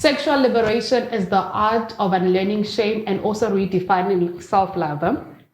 Sexual liberation is the art of unlearning shame and also redefining self-love.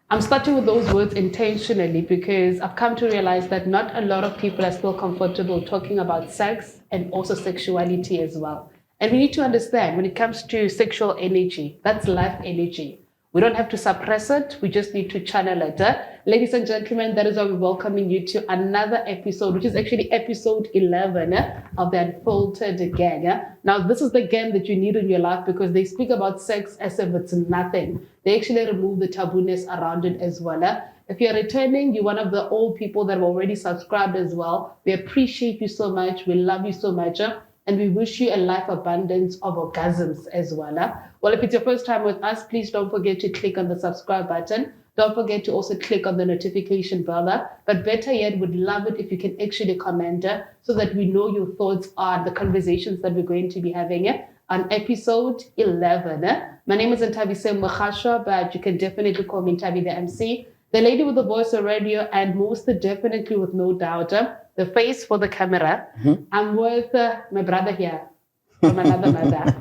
I'm starting with those words intentionally because I've come to realize that not a lot of people are still comfortable talking about sex and also sexuality as well. And we need to understand when it comes to sexual energy, that's life energy. We don't have to suppress it. We just need to channel it. Ladies and gentlemen, that is why we're welcoming you to another episode, which is actually episode 11 of the Unfiltered gang. Now, this is the gang that you need in your life because they speak about sex as if it's nothing. They actually remove the tabooness around it as well. If you're returning, you're one of the old people that have already subscribed as well. We appreciate you so much. We love you so much. And we wish you a life abundance of orgasms as well. Well, if it's your first time with us, please don't forget to click on the subscribe button. Don't forget to also click on the notification bell. But better yet, would love it if you can actually comment so that we know your thoughts on the conversations that we're going to be having on episode 11. My name is Ntabise Mkhashwa, but you can definitely call me Ntabi the MC, the lady with the voice of radio, and most definitely with no doubt, the face for the camera. I'm with my brother here from another mother.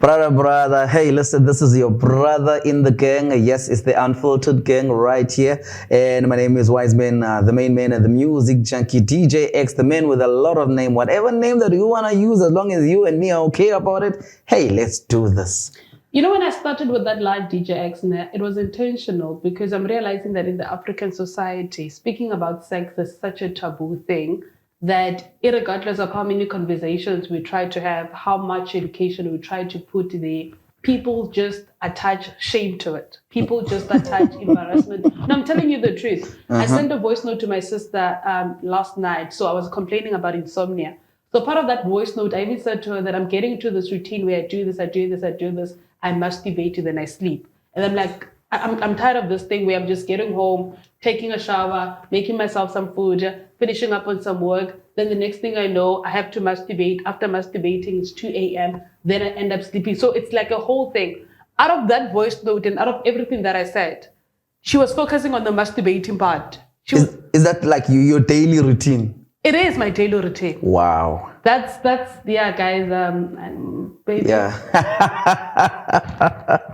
Brother. Hey, listen, this is your brother in the gang. Yes, it's the Unfiltered gang right here. And my name is Wiseman, the main man and the music junkie, DJ X, the man with a lot of name. Whatever name that you want to use, as long as you and me are okay about it. Hey, let's do this. You know, when I started with that live DJ X, it was intentional because I'm realizing that in the African society, speaking about sex is such a taboo thing that irregardless of how many conversations we try to have, how much education we try to put there, people just attach shame to it. People just attach embarrassment. No, I'm telling you the truth. I sent a voice note to my sister last night. So I was complaining about insomnia. So part of that voice note, I even said to her that I'm getting into this routine where I do this, I masturbate and then I sleep. And I'm like, I'm tired of this thing where I'm just getting home, taking a shower, making myself some food, finishing up on some work. Then the next thing I know, I have to masturbate. After masturbating, it's 2 a.m. Then I end up sleeping. So it's like a whole thing. Out of that voice note and out of everything that I said, she was focusing on the masturbating part. Is that like your daily routine? It is my daily routine. Wow. That's yeah, guys. Baby. Yeah.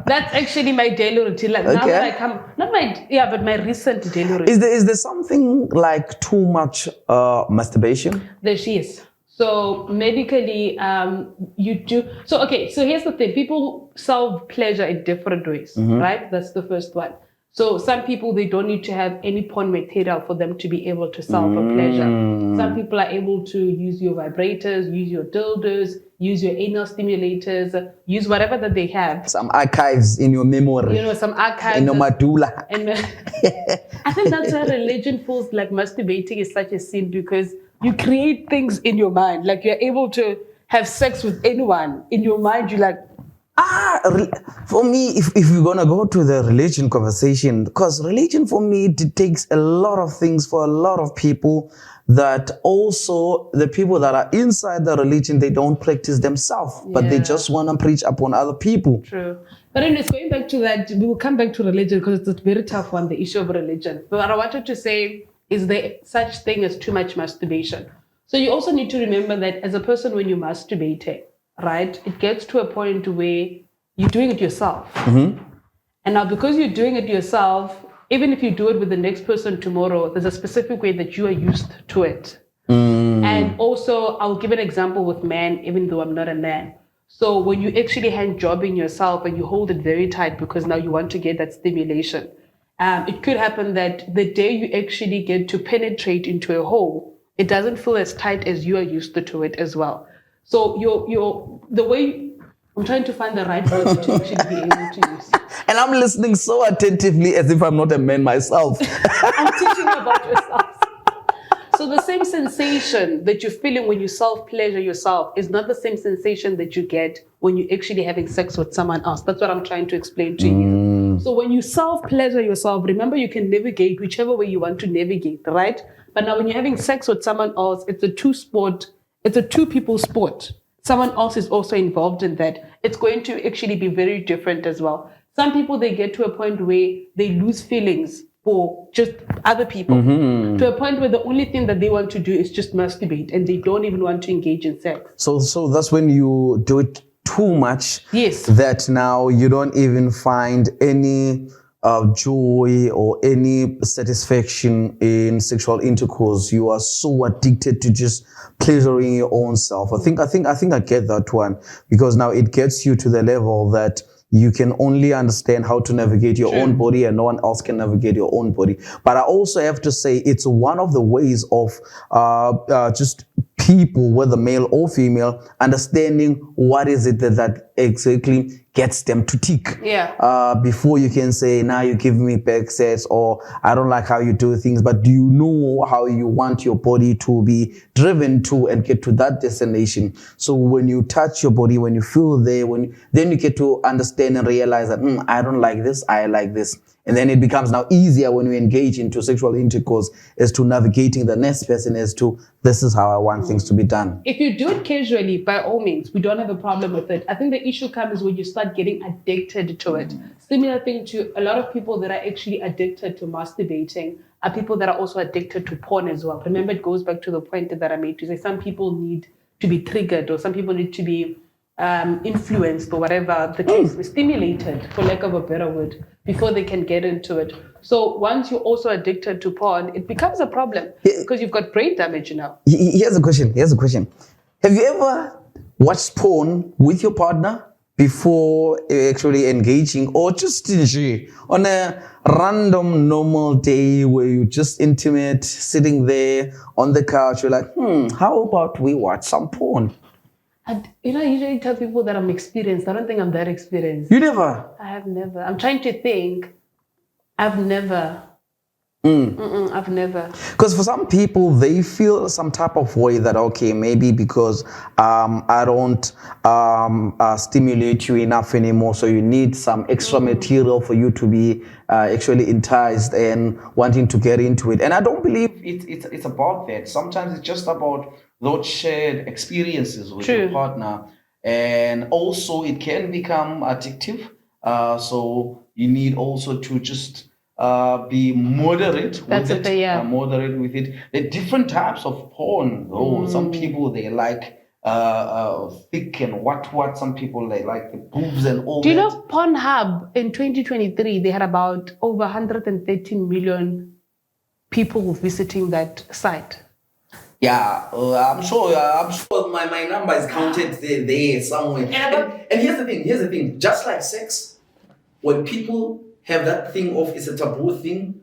That's actually my daily routine. Like now that I come, not my but my recent daily routine. Is there something like too much masturbation? There she is. So medically, you do. So okay. So here's the thing: people solve pleasure in different ways, right? That's the first one. So some people, they don't need to have any porn material for them to be able to solve for pleasure. Some people are able to use your vibrators, use your dildos, use your anal stimulators, use whatever that they have. Some archives in your memory. You know, some archives. In your medulla. And I think that's why religion feels like masturbating is such a sin because you create things in your mind. Like you're able to have sex with anyone. In your mind, you're like, for me, if we're gonna go to the religion conversation, because religion for me it takes a lot of things for a lot of people that also the people that are inside the religion, they don't practice themselves, but they just want to preach upon other people. True. But anyways, going back to that, we will come back to religion because it's a very tough one, the issue of religion. But what I wanted to say is there such thing as too much masturbation. So you also need to remember that as a person, when you're masturbating, right, it gets to a point where you're doing it yourself. And now because you're doing it yourself, even if you do it with the next person tomorrow, there's a specific way that you are used to it. And also, I'll give an example with men, even though I'm not a man. So when you actually hand jobbing yourself and you hold it very tight because now you want to get that stimulation, it could happen that the day you actually get to penetrate into a hole, it doesn't feel as tight as you are used to it as well. So the way I'm trying to find the right words to actually be able to use. And I'm listening so attentively as if I'm not a man myself. I'm teaching you about yourself. So the same sensation that you're feeling when you self-pleasure yourself is not the same sensation that you get when you're actually having sex with someone else. That's what I'm trying to explain to you. So when you self-pleasure yourself, remember you can navigate whichever way you want to navigate, right? But now when you're having sex with someone else, it's a two-people sport. Someone else is also involved in that. It's going to actually be very different as well. Some people, they get to a point where they lose feelings for just other people, to a point where the only thing that they want to do is just masturbate and they don't even want to engage in sex. So that's when you do it too much. Yes. That now you don't even find any joy or any satisfaction in sexual intercourse. You are so addicted to just pleasuring your own self. I think I get that one, because now it gets you to the level that you can only understand how to navigate your own body, and no one else can navigate your own body. But I also have to say it's one of the ways of just people, whether male or female, understanding what is it that exactly gets them to tick. Before you can say, now you give me back sex, or I don't like how you do things, but do you know how you want your body to be driven to and get to that destination? So when you touch your body, when you feel there, then you get to understand and realize that I don't like this, I like this. And then it becomes now easier when you engage into sexual intercourse as to navigating the next person as to, this is how I want things to be done. If you do it casually, by all means, we don't have a problem with it. I think the issue comes when you start getting addicted to it. Similar thing to a lot of people that are actually addicted to masturbating are people that are also addicted to porn as well. Remember, it goes back to the point that I made to say some people need to be triggered, or some people need to be influenced, or whatever the case, stimulated, for lack of a better word, before they can get into it. So once you're also addicted to porn, it becomes a problem, because you've got brain damage now. Here's a question. Have you ever watched porn with your partner before actually engaging, or just on a random normal day where you're just intimate, sitting there on the couch, you're like, how about we watch some porn? I usually tell people that I'm experienced. I don't think I'm that experienced. You never? I have never. I'm trying to think. I've never. I've never. Because for some people, they feel some type of way that, okay, maybe because I don't stimulate you enough anymore, so you need some extra material for you to be actually enticed and wanting to get into it. And I don't believe it's about that. Sometimes it's just about those shared experiences with your partner. And also it can become addictive. So you need also to just be moderate with it. Moderate with it. There are different types of porn, though. Some people, they like thick and what. Some people, they like the boobs and all that. Do you know Pornhub in 2023, they had about over 113 million people visiting that site? Yeah, I'm sure my number is counted there somewhere. And here's the thing. Just like sex, when people have that thing of it's a taboo thing,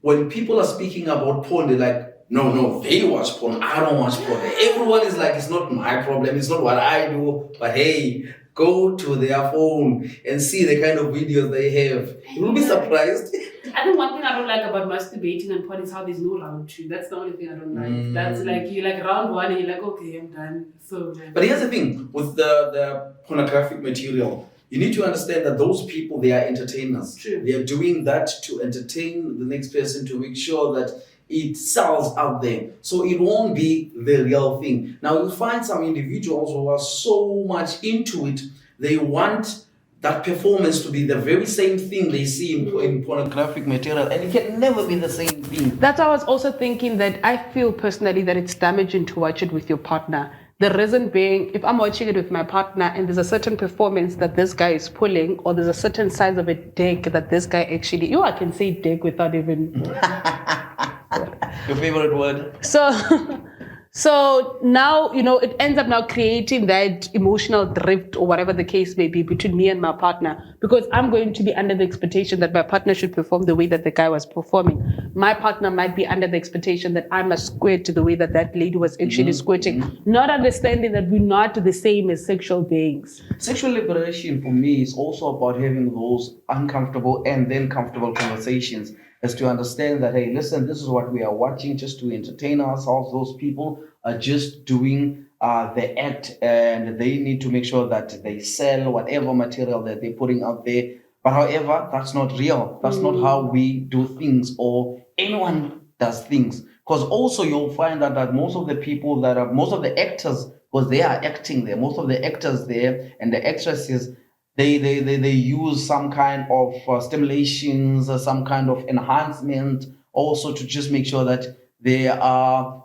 when people are speaking about porn, they're like, no, they watch porn, I don't watch porn. Everyone is like, it's not my problem, it's not what I do, but hey, go to their phone and see the kind of videos they have. You'll be surprised. I think one thing I don't like about masturbating and porn is how there's no round two. That's the only thing I don't like. That's like, you like round one and you're like, okay, I'm done. So. But here's the thing, with the pornographic material, you need to understand that those people, they are entertainers. True. They are doing that to entertain the next person, to make sure that it sells out there. So it won't be the real thing. Now you'll find some individuals who are so much into it, they want that performance to be the very same thing they see in pornographic material, and it can never be the same thing. That's why I was also thinking that I feel personally that it's damaging to watch it with your partner. The reason being, if I'm watching it with my partner and there's a certain performance that this guy is pulling, or there's a certain size of a dick that this guy actually, I can say dick without even... Your favorite word? So now, it ends up now creating that emotional drift, or whatever the case may be, between me and my partner, because I'm going to be under the expectation that my partner should perform the way that the guy was performing. My partner might be under the expectation that I must squirt the way that that lady was actually squirting, not understanding that we're not the same as sexual beings. Sexual liberation for me is also about having those uncomfortable and then comfortable conversations, as to understand that, hey, listen, this is what we are watching just to entertain ourselves. Those people are just doing the act, and they need to make sure that they sell whatever material that they're putting out there. But however, that's not real. That's not how we do things, or anyone does things. Because also you'll find that most of the people most of the actors, because they are acting there, most of the actors there and the actresses, they use some kind of stimulations, some kind of enhancement, also to just make sure that their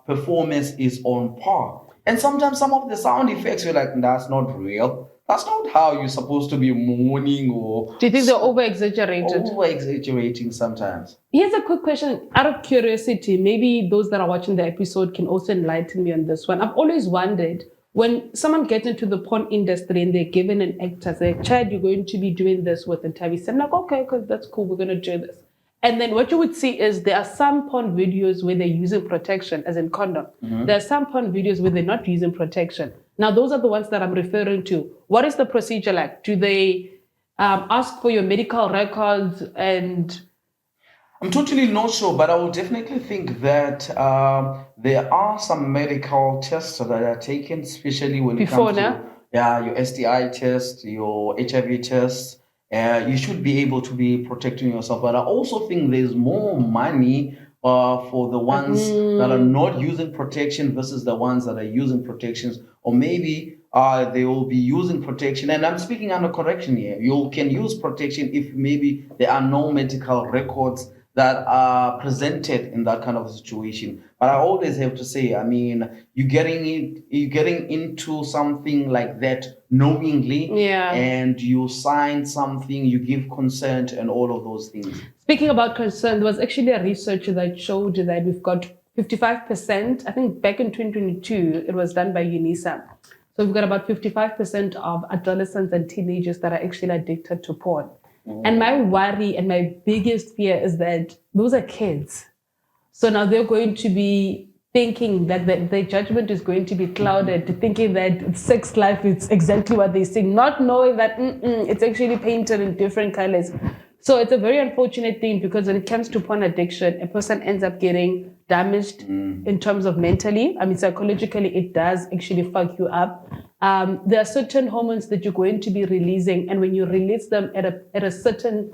performance is on par. And sometimes some of the sound effects, you're like, that's not real. That's not how you're supposed to be mourning or Do you think they're over-exaggerated? over-exaggerating sometimes. Here's a quick question out of curiosity. Maybe those that are watching the episode can also enlighten me on this one. I've always wondered, when someone gets into the porn industry and they're given an actor, say, Chad, you're going to be doing this with Ntavi. I'm like, okay, because that's cool, we're going to do this. And then what you would see is there are some porn videos where they're using protection, as in condom. There are some porn videos where they're not using protection. Now, those are the ones that I'm referring to. What is the procedure like? Do they ask for your medical records? And I'm totally not sure, but I will definitely think that there are some medical tests that are taken, especially when it comes to your STI test, your HIV test. You should be able to be protecting yourself. But I also think there's more money for the ones that are not using protection versus the ones that are using protections. Or maybe they will be using protection. And I'm speaking under correction here. You can use protection if maybe there are no medical records that are presented in that kind of situation. But I always have to say, I mean, you're getting into something like that knowingly, and you sign something, you give consent, and all of those things. Speaking about consent, there was actually a research that showed that we've got 55%. I think back in 2022, it was done by UNISA. So we've got about 55% of adolescents and teenagers that are actually addicted to porn. And my worry and my biggest fear is that those are kids. So now they're going to be thinking that their judgment is going to be clouded, thinking that sex life is exactly what they think, not knowing that it's actually painted in different colors. So it's a very unfortunate thing, because when it comes to porn addiction, a person ends up getting damaged in terms of mentally. I mean, psychologically, it does actually fuck you up. There are certain hormones that you're going to be releasing, and when you release them at a certain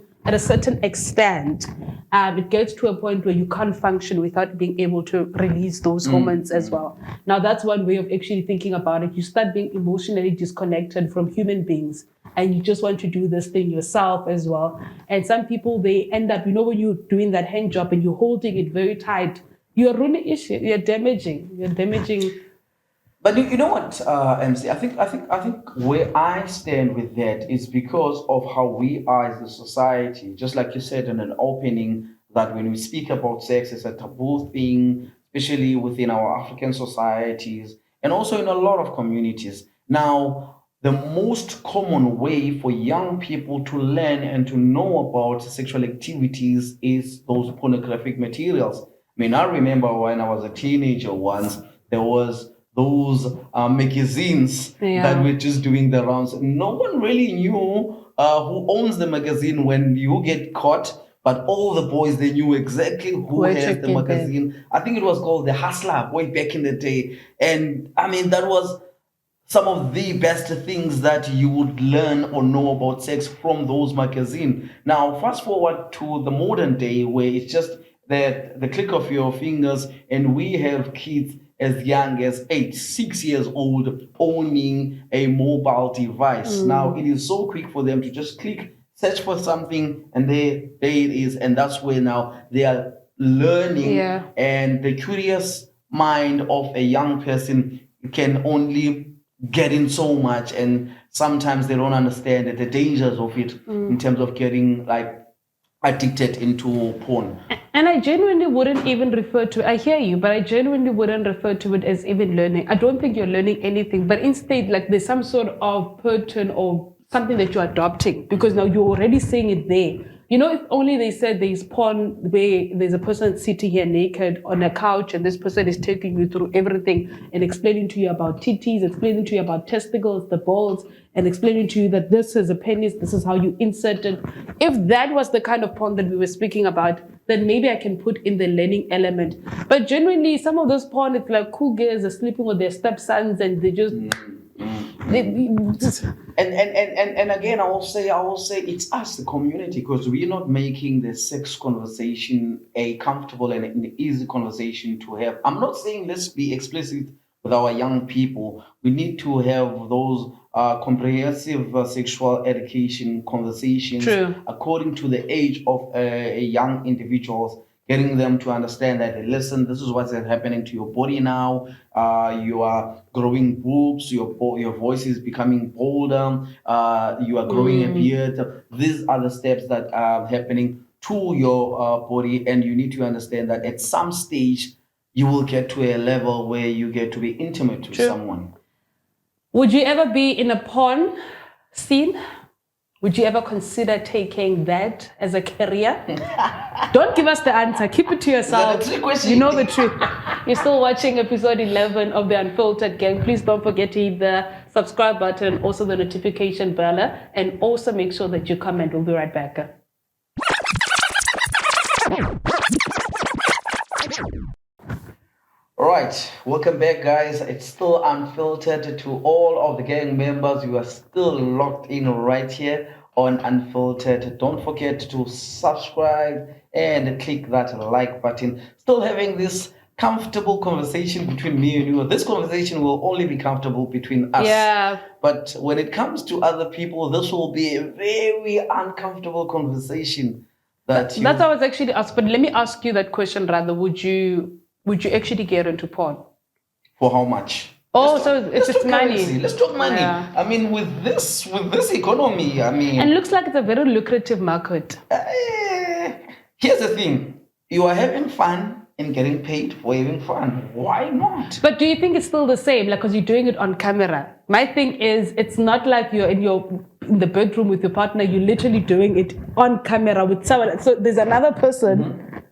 extent, it gets to a point where you can't function without being able to release those hormones as well. Now, that's one way of actually thinking about it. You start being emotionally disconnected from human beings, and you just want to do this thing yourself as well. And some people, they end up, when you're doing that hand job and you're holding it very tight, you're ruining issue. You're damaging. But you know what, MC? I think where I stand with that is because of how we are as a society. Just like you said in an opening, that when we speak about sex, it's a taboo thing, especially within our African societies and also in a lot of communities. Now, the most common way for young people to learn and to know about sexual activities is those pornographic materials. I mean, I remember when I was a teenager once, there was those magazines that were just doing the rounds. No one really knew who owns the magazine when you get caught, but all the boys, they knew exactly who has the magazine. I think it was called The Hustler way back in the day. And I mean, that was some of the best things that you would learn or know about sex from those magazines. Now, fast forward to the modern day where it's just the click of your fingers, and we have kids as young as 6 years old owning a mobile device. Now, it is so quick for them to just click, search for something, and there it is. And that's where now they are learning. And the curious mind of a young person can only get in so much, and sometimes they don't understand the dangers of it in terms of getting addicted into porn. And I genuinely wouldn't even refer to, I hear you, but I genuinely wouldn't refer to it as even learning. I don't think you're learning anything, but instead, there's some sort of pattern or something that you're adopting, because now you're already seeing it there. If only they said there's porn where there's a person sitting here naked on a couch, and this person is taking you through everything and explaining to you about titties, explaining to you about testicles, the balls, and explaining to you that this is a penis, this is how you insert it. If that was the kind of porn that we were speaking about, then maybe I can put in the learning element. But genuinely, some of those porn, it's like cool girls are sleeping with their stepsons, and they just... And again, I will say it's us, the community, because we're not making the sex conversation a comfortable and an easy conversation to have. I'm not saying let's be explicit with our young people. We need to have those comprehensive sexual education conversations according to the age of a young individuals. getting them to understand that, hey, listen, this is what's happening to your body now. You are growing boobs, your voice is becoming bolder, you are growing a beard. These are the steps that are happening to your body, and you need to understand that at some stage you will get to a level where you get to be intimate with someone. Would you ever be in a porn scene? Would you ever consider taking that as a career? Don't give us the answer. Keep it to yourself. Is that a trick question? You know the truth. You're still watching episode 11 of the Unfiltered Gang. Please don't forget to hit the subscribe button, also the notification bell, and also make sure that you comment. We'll be right back. All right, welcome back, guys. It's still Unfiltered. To all of the gang members, you are still locked in right here on Unfiltered. Don't forget to subscribe and click that like button. Still having this comfortable conversation between me and you. This conversation will only be comfortable between us. Yeah. But when it comes to other people, this will be a very uncomfortable conversation. That's what I was actually asked. But let me ask you that question rather. Would you actually get into porn? For how much? Oh, so it's just money. Currency. Let's talk money. Yeah. I mean, with this economy, I mean, and it looks like it's a very lucrative market. Here's the thing: you are having fun and getting paid for having fun. Why not? But do you think it's still the same? Like, because you're doing it on camera. My thing is, it's not like you're in the bedroom with your partner. You're literally doing it on camera with someone. So there's another person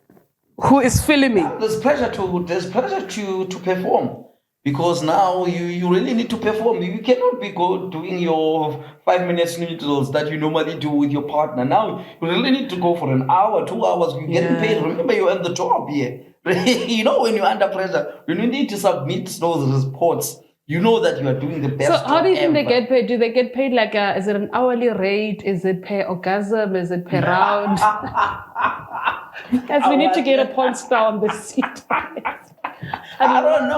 who is filming. There's pressure to perform, because now you really need to perform. You cannot be doing your 5 minutes noodles that you normally do with your partner. Now you really need to go for an hour, 2 hours. You're getting paid. Remember, you're on the job here. You know, when you're under pressure, you need to submit those reports. You know that you are doing the best. So how do you think they get paid? Do they get paid like is it an hourly rate? Is it per orgasm? Is it per round? Guys, we need to get a porn star on the seat. I don't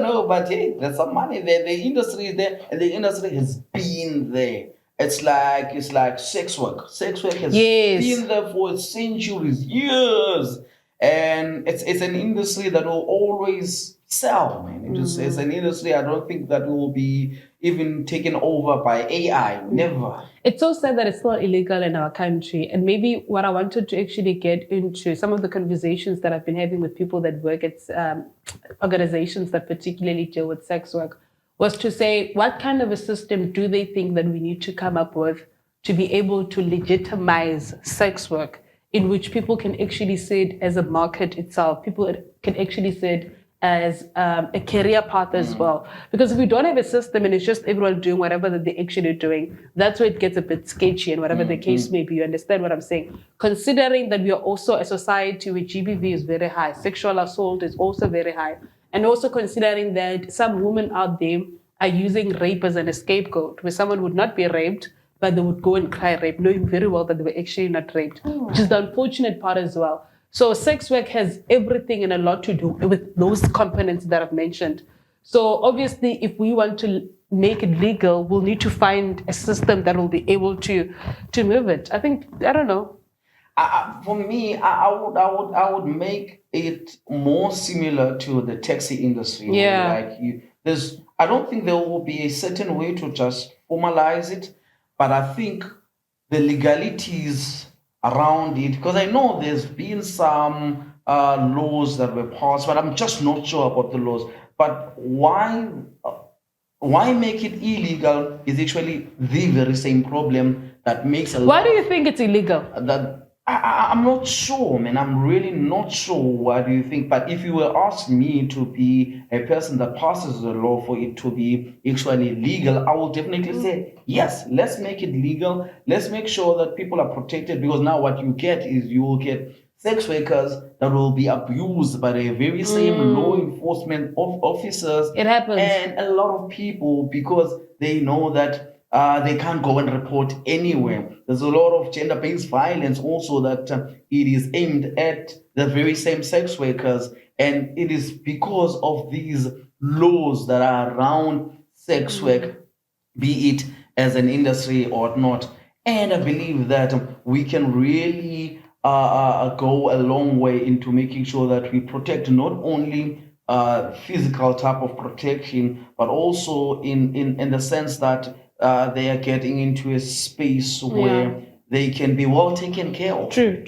know, but hey, there's some money there. The industry is there, and the industry has been there. It's like sex work. Sex work has been there for centuries, years, and it's an industry that will always sell, man. It's an industry I don't think that will be even taken over by AI. Never. It's so sad that it's still illegal in our country. And maybe what I wanted to actually get into, some of the conversations that I've been having with people that work at organizations that particularly deal with sex work, was to say, what kind of a system do they think that we need to come up with to be able to legitimize sex work, in which people can actually see it as a market itself. People can actually see it as a career path as well. Because if we don't have a system and it's just everyone doing whatever that they're actually doing, that's where it gets a bit sketchy, and whatever the case may be. You understand what I'm saying? Considering that we are also a society where GBV is very high, sexual assault is also very high, and also considering that some women out there are using rape as an scapegoat, where someone would not be raped, but they would go and cry rape, knowing very well that they were actually not raped, which is the unfortunate part as well. So sex work has everything and a lot to do with those components that I've mentioned. So obviously, if we want to make it legal, we'll need to find a system that will be able to move it. I don't know. For me, I would make it more similar to the taxi industry. Yeah. I don't think there will be a certain way to just formalize it, but I think the legalities around it, because I know there's been some laws that were passed, but I'm just not sure about the laws. But why make it illegal is actually the very same problem that makes a lot. Why do you think it's illegal? I'm not sure, man. I'm really not sure. What do you think? But if you were asked me to be a person that passes the law for it to be actually legal, I will definitely say, yes, let's make it legal. Let's make sure that people are protected, because now what you get is you will get sex workers that will be abused by the very same law enforcement officers. It happens. And a lot of people, because they know that they can't go and report anywhere. There's a lot of gender-based violence also that it is aimed at the very same sex workers, and it is because of these laws that are around sex work, be it as an industry or not. And I believe that we can really go a long way into making sure that we protect not only physical type of protection, but also in the sense that they are getting into a space where they can be well taken care of. True.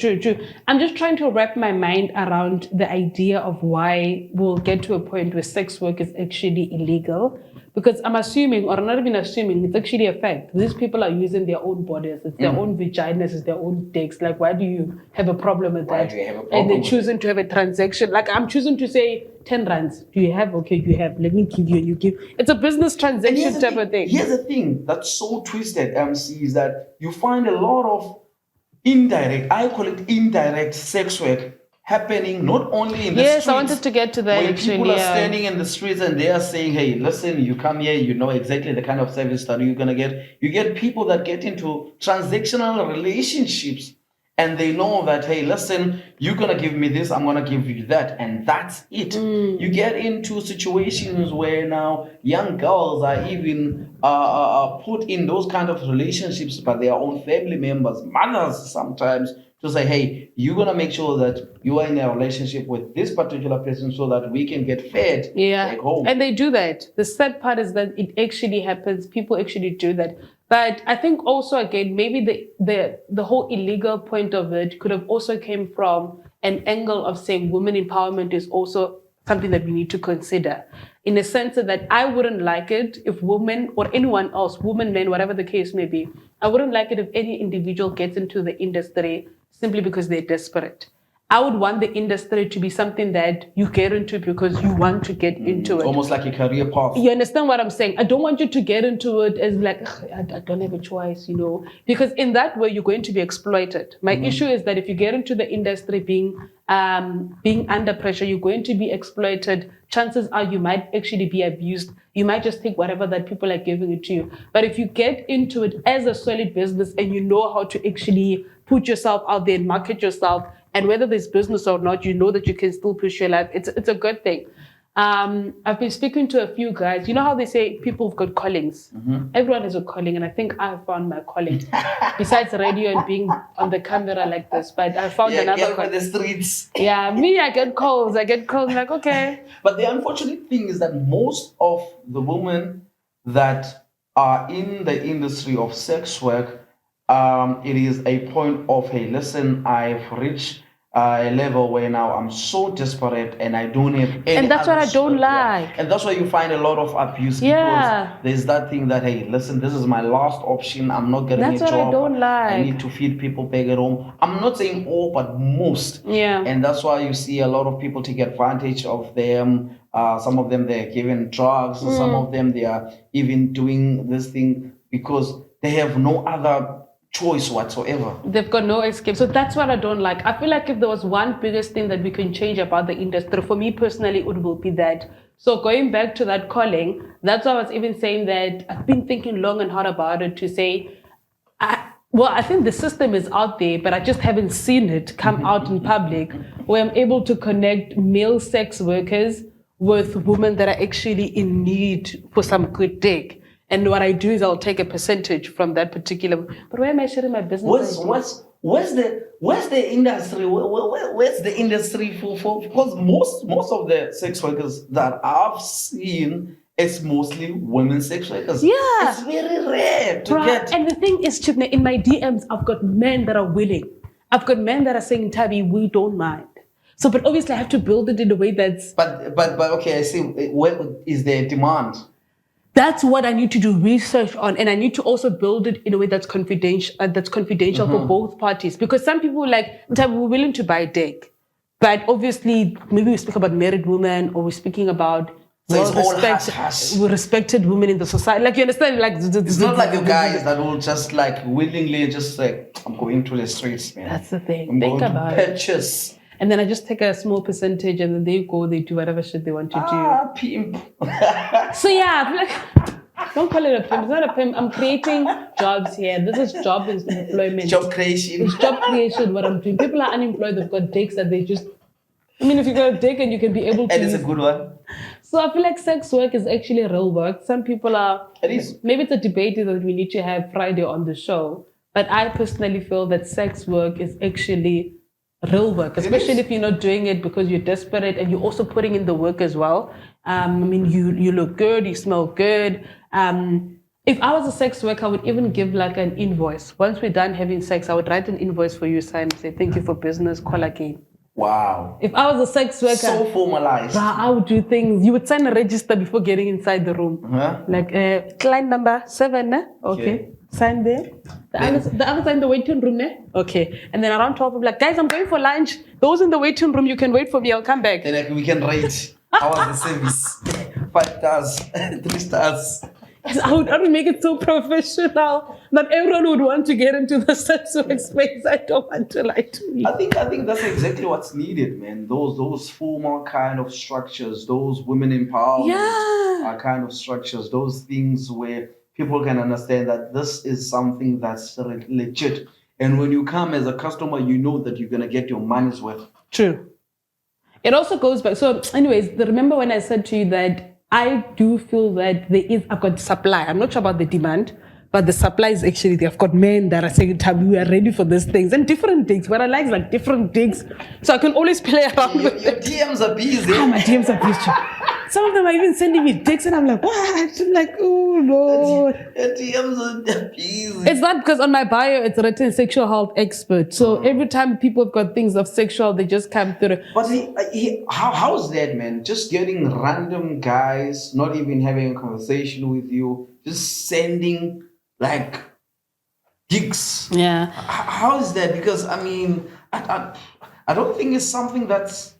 I'm just trying to wrap my mind around the idea of why we'll get to a point where sex work is actually illegal. Because I'm assuming, or not even assuming, it's actually a fact. These people are using their own bodies, it's their own vaginas, it's their own dicks. Like, why do you have a problem with that? And they're choosing to have a transaction. Like, I'm choosing to say 10 rands. Do you have? Okay, you have. Let me give you, and you give. It's a business transaction type of thing. Here's the thing that's so twisted, MC, is that you find a lot of indirect, I call it indirect sex work happening not only in the streets. Yes, I wanted to get to that. When people are standing in the streets and they are saying, hey, listen, you come here, you know exactly the kind of service that you're going to get. You get people that get into transactional relationships and they know that, hey, listen, you're going to give me this, I'm going to give you that, and that's it. You get into situations where now young girls are even put in those kind of relationships by their own family members, mothers sometimes, to say, hey, you're going to make sure that you are in a relationship with this particular person so that we can get fed back home. And they do that. The sad part is that it actually happens. People actually do that. But I think also, again, maybe the whole illegal point of it could have also came from an angle of saying women empowerment is also something that we need to consider, in a sense that I wouldn't like it if women or anyone else, women, men, whatever the case may be, I wouldn't like it if any individual gets into the industry simply because they're desperate. I would want the industry to be something that you get into because you want to get into it. Almost like a career path. You understand what I'm saying? I don't want you to get into it as like, I don't have a choice, you know, because in that way you're going to be exploited. My issue is that if you get into the industry being under pressure, you're going to be exploited. Chances are you might actually be abused. You might just take whatever that people are giving it to you. But if you get into it as a solid business and you know how to actually put yourself out there and market yourself, and whether there's business or not, you know that you can still push your life. It's a good thing. I've been speaking to a few guys. You know how they say people have got callings? Everyone has a calling, and I think I found my calling. Besides radio and being on the camera like this, but I found another calling. The streets. Yeah, me, I get calls. Like, okay. But the unfortunate thing is that most of the women that are in the industry of sex work, it is a point of, hey, listen, I've reached a level where now I'm so desperate and I don't have any. And that's what I don't like. And that's why you find a lot of abuse. Because there's that thing that, hey, listen, this is my last option. I'm not getting a job. That's what I don't like. I need to feed people back at home. I'm not saying all, but most. Yeah. And that's why you see a lot of people take advantage of them. Some of them, they're given drugs. Some of them, they are even doing this thing because they have no other choice whatsoever. They've got no escape. So that's what I don't like. I feel like if there was one biggest thing that we can change about the industry, for me personally, it will be that. So going back to that calling, that's why I was even saying that I've been thinking long and hard about it to say, I think the system is out there, but I just haven't seen it come out in public where I'm able to connect male sex workers with women that are actually in need for some good dick. And what I do is I'll take a percentage from that particular. But where am I sharing my business? Where's the industry? Where's the industry for? Because most of the sex workers that I've seen, it's mostly women sex workers. Yeah, it's very rare to get. And the thing is, Chipne, in my DMs, I've got men that are willing. I've got men that are saying, Tabi, we don't mind. So, but obviously, I have to build it in a way that's. But okay, I see. Where is there demand? That's what I need to do research on, and I need to also build it in a way that's confidential. For both parties, because some people we're willing to buy dick, but obviously maybe we speak about married women or we're speaking about respected women in the society. Like, you understand? Like, it's not like the guys that will just like willingly just like, I'm going to the streets, man. That's the thing. I'm Think going about to purchase. And then I just take a small percentage and then they go, they do whatever shit they want to do. Pimp. So yeah, I feel like, don't call it a pimp. It's not a pimp. I'm creating jobs here. This is job employment. Job creation. It's job creation, what I'm doing. People are unemployed. They've got dicks that they just... I mean, if you got a dick and you can be able to... And it's a good one. So I feel like sex work is actually real work. Some people are... It is. Maybe it's a debate that we need to have Friday on the show. But I personally feel that sex work is actually real work, especially if you're not doing it because you're desperate and you're also putting in the work as well. I mean, you look good, you smell good. If I was a sex worker, I would even give like an invoice. Once we're done having sex, I would write an invoice for you, sign, say, thank you for business, call again. Wow. If I was a sex worker, So formalized. I would do things. You would sign a register before getting inside the room. Huh? Like client number 7, eh? Okay. Sign there. The others are in the waiting room, eh? Okay. And then around 12, I'm like, guys, I'm going for lunch. Those in the waiting room, you can wait for me. I'll come back. Then like, we can rate. How was the service? 5 stars, 3 stars. I would make it so professional. Not everyone would want to get into the sex work space. I don't want to lie to you. I think that's exactly what's needed, man. Those formal kind of structures, those women empowerment kind of structures, those things where people can understand that this is something that's legit. And when you come as a customer, you know that you're gonna get your money's worth. True. It also goes back. So, anyways, remember when I said to you that I do feel that there is a good supply. I'm not sure about the demand, but the supply is actually, they've got men that are saying, we are ready for these things. And different dicks. What I like is like different dicks. So I can always play around with Your it. DMs are busy. My DMs are busy. Some of them are even sending me dicks and I'm like, what? I'm like, oh no. Your DMs are busy. It's not because on my bio it's written sexual health expert. So every time people have got things of sexual, they just come through. But how's that, man? Just getting random guys, not even having a conversation with you, just sending like gigs. Yeah. How is that? Because I mean, I don't think it's something that's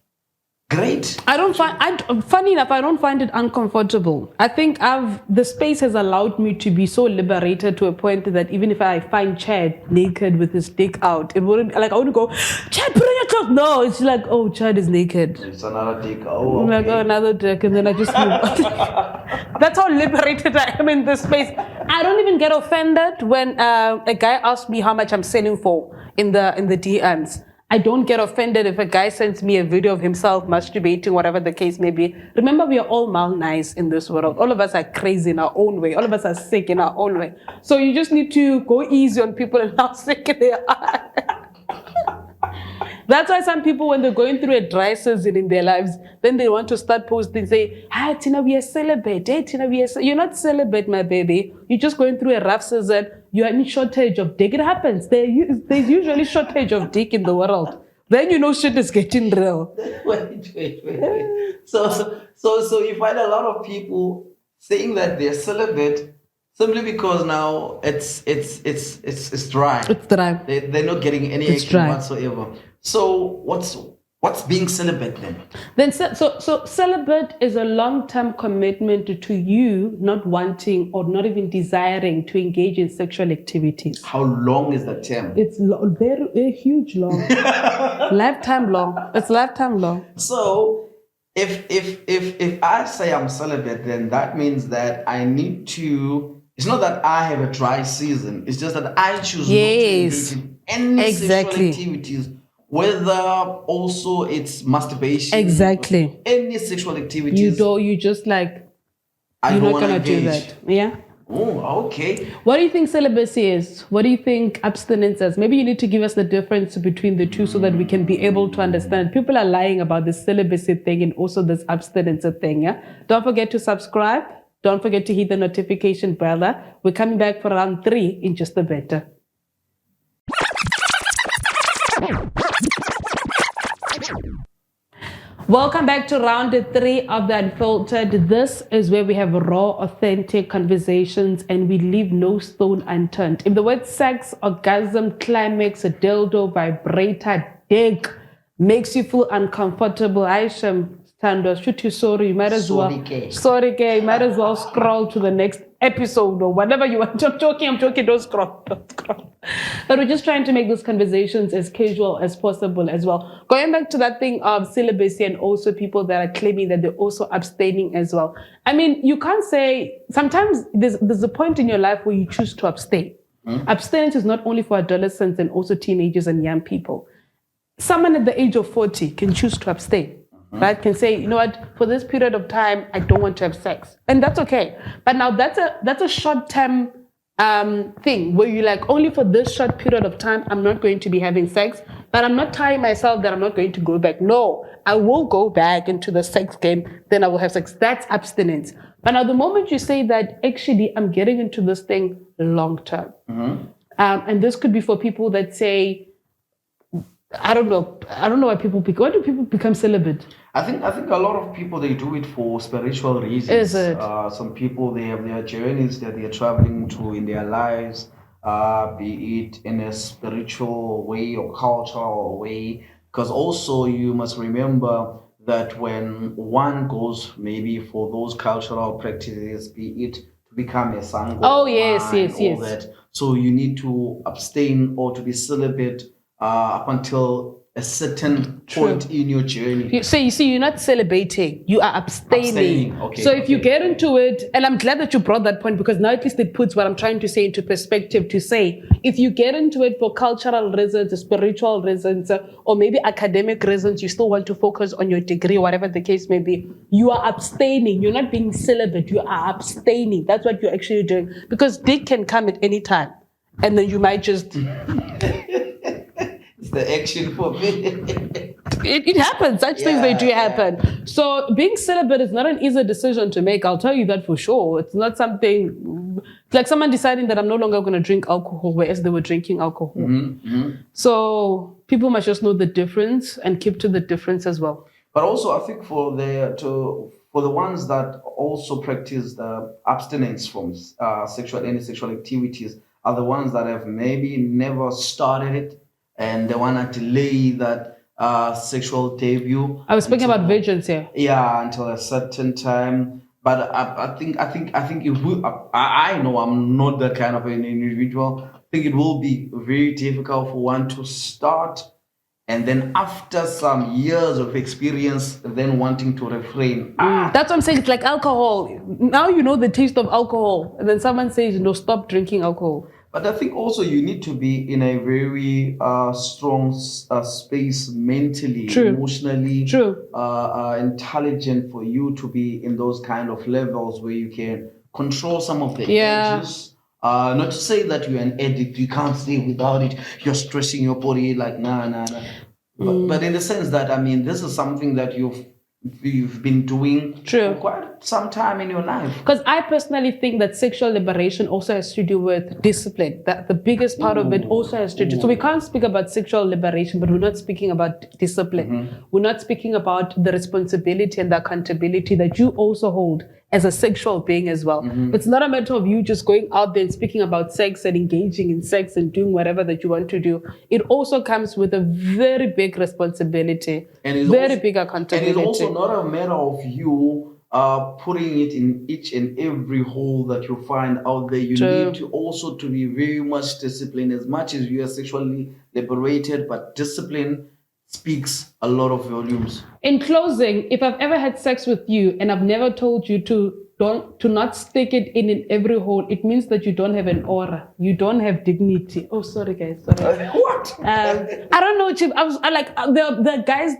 great. Funny enough, I don't find it uncomfortable. I think the space has allowed me to be so liberated to a point that even if I find Chad naked with his dick out, it wouldn't, like, I wouldn't go, Chad, put on your clothes. No, it's like, oh, Chad is naked. It's another dick. Oh, I'm like, okay. oh, another dick, and then I just move. That's how liberated I am in this space. I don't even get offended when a guy asks me how much I'm selling for in the DMs. I don't get offended if a guy sends me a video of himself masturbating, whatever the case may be. Remember, we are all malnice in this world. All of us are crazy in our own way. All of us are sick in our own way. So you just need to go easy on people and how sick they are. That's why some people, when they're going through a dry season in their lives, then they want to start posting, say, hi, Tina, we are celibate. Hey, Tina, You're not celibate, my baby. You're just going through a rough season. You are in shortage of dick. It happens. There's usually shortage of dick in the world. Then you know shit is getting real. Wait. So you find a lot of people saying that they're celibate simply because now it's dry. It's dry. They're not getting any action whatsoever. So what's being celibate then? Then so celibate is a long-term commitment to you not wanting or not even desiring to engage in sexual activities. How long is that term? It's very huge long. Lifetime long. It's lifetime long. So if I say I'm celibate, then that means that I need to. It's not that I have a dry season. It's just that I choose not to engage in any sexual activities. Whether also it's masturbation, exactly, any sexual activities, you just like you're not gonna do that. Yeah. Oh, okay. What do you think celibacy is? What do you think abstinence is? Maybe you need to give us the difference between the two so that we can be able to understand. People are lying about this celibacy thing and also this abstinence thing. Yeah. Don't forget to subscribe. Don't forget to hit the notification bell. We're coming back for round 3 in just a bit. Welcome back to round 3 of the Unfiltered. This is where we have raw, authentic conversations and we leave no stone unturned. If the word sex, orgasm, climax, a dildo, vibrator, dick makes you feel uncomfortable, Aisha, Tando, shoot you sorry, you might as well. Sorry, you might as well scroll to the next episode or whatever you want. I'm talking, don't scroll. But we're just trying to make these conversations as casual as possible as well. Going back to that thing of celibacy and also people that are claiming that they're also abstaining as well. I mean, you can't say, sometimes there's a point in your life where you choose to abstain. Abstinence is not only for adolescents and also teenagers and young people. Someone at the age of 40 can choose to abstain. Right? Can say, you know what, for this period of time, I don't want to have sex. And that's okay. But now that's a short-term thing where you're like, only for this short period of time, I'm not going to be having sex. But I'm not tying myself that I'm not going to go back. No, I will go back into the sex game, then I will have sex. That's abstinence. But now the moment you say that, actually, I'm getting into this thing long term. And this could be for people that say, I don't know why people why do people become celibate? I think a lot of people, they do it for spiritual reasons. Is it? Some people, they have their journeys that they are traveling to in their lives, be it in a spiritual way or cultural way. Because also you must remember that when one goes maybe for those cultural practices, be it to become a sango, Oh, yes, yes, all yes. that. So you need to abstain or to be celibate up until a certain point in your journey. So you see, you're not celebrating, you are abstaining. Okay, so if you okay, get into it, and I'm glad that you brought that point, because now at least it puts what I'm trying to say into perspective, to say, if you get into it for cultural reasons, spiritual reasons, or maybe academic reasons, you still want to focus on your degree, whatever the case may be, you are abstaining. You're not being celibate, you are abstaining. That's what you're actually doing. Because dick can come at any time, and then you might just... It's the action for me. It happens. Such things, they do happen. So being celibate is not an easy decision to make. I'll tell you that for sure. It's not something like someone deciding that I'm no longer going to drink alcohol, whereas they were drinking alcohol. So people must just know the difference and keep to the difference as well. But also, I think for the ones that also practice the abstinence from any sexual activities are the ones that have maybe never started it, and they want to delay that sexual debut. I was speaking about virgins here. Yeah, until a certain time. But I think it will. I know I'm not that kind of an individual. I think it will be very difficult for one to start, and then after some years of experience, then wanting to refrain. That's what I'm saying. It's like alcohol. Now you know the taste of alcohol, and then someone says, "No, stop drinking alcohol." But I think also you need to be in a very strong space mentally, emotionally, intelligent for you to be in those kind of levels where you can control some of the urges. Not to say that you're an addict, you can't stay without it, you're stressing your body like nah. But in the sense that, I mean, this is something that you've been doing for quite some time in your life. Because I personally think that sexual liberation also has to do with discipline. That the biggest part of it also has to do. So we can't speak about sexual liberation, but we're not speaking about discipline. We're not speaking about the responsibility and the accountability that you also hold as a sexual being as well. It's not a matter of you just going out there and speaking about sex and engaging in sex and doing whatever that you want to do. It also comes with a very big responsibility, and very big accountability. And it's also not a matter of you putting it in each and every hole that you find out there. You need to also to be very much disciplined, as much as you are sexually liberated, but discipline speaks a lot of volumes. In closing, if I've ever had sex with you and I've never told you to not stick it in every hole, it means that you don't have an aura. You don't have dignity. Oh, sorry guys. Sorry. What? I don't know, Chip. I like the guys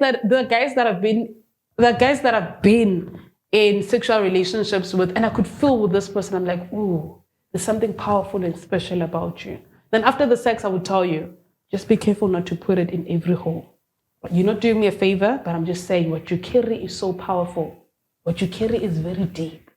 that have been in sexual relationships with, and I could feel with this person, I'm like, ooh, there's something powerful and special about you. Then after the sex, I would tell you, just be careful not to put it in every hole. You're not doing me a favor, but I'm just saying what you carry is so powerful. What you carry is very deep.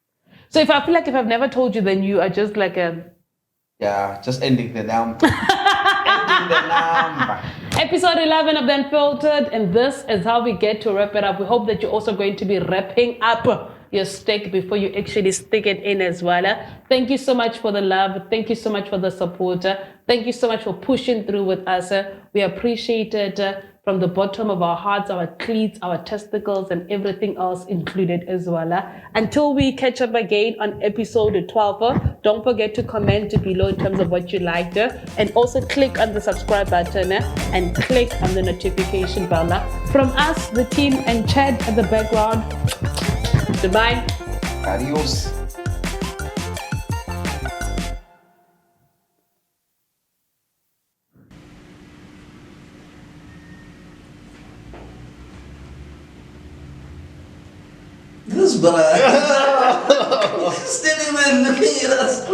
So if I feel like if I've never told you, then you are just like just ending the number. Ending the number. Episode 11 of the Unfiltered, and this is how we get to wrap it up. We hope that you're also going to be wrapping up your steak before you actually stick it in as well. Thank you so much for the love. Thank you so much for the support. Thank you so much for pushing through with us. We appreciate it from the bottom of our hearts, our cleats, our testicles, and everything else included as well. Until we catch up again on episode 12, don't forget to comment below in terms of what you liked, and also click on the subscribe button and click on the notification bell. From us, the team, and Chad at the background, goodbye. Adios. This brother standing there looking at us.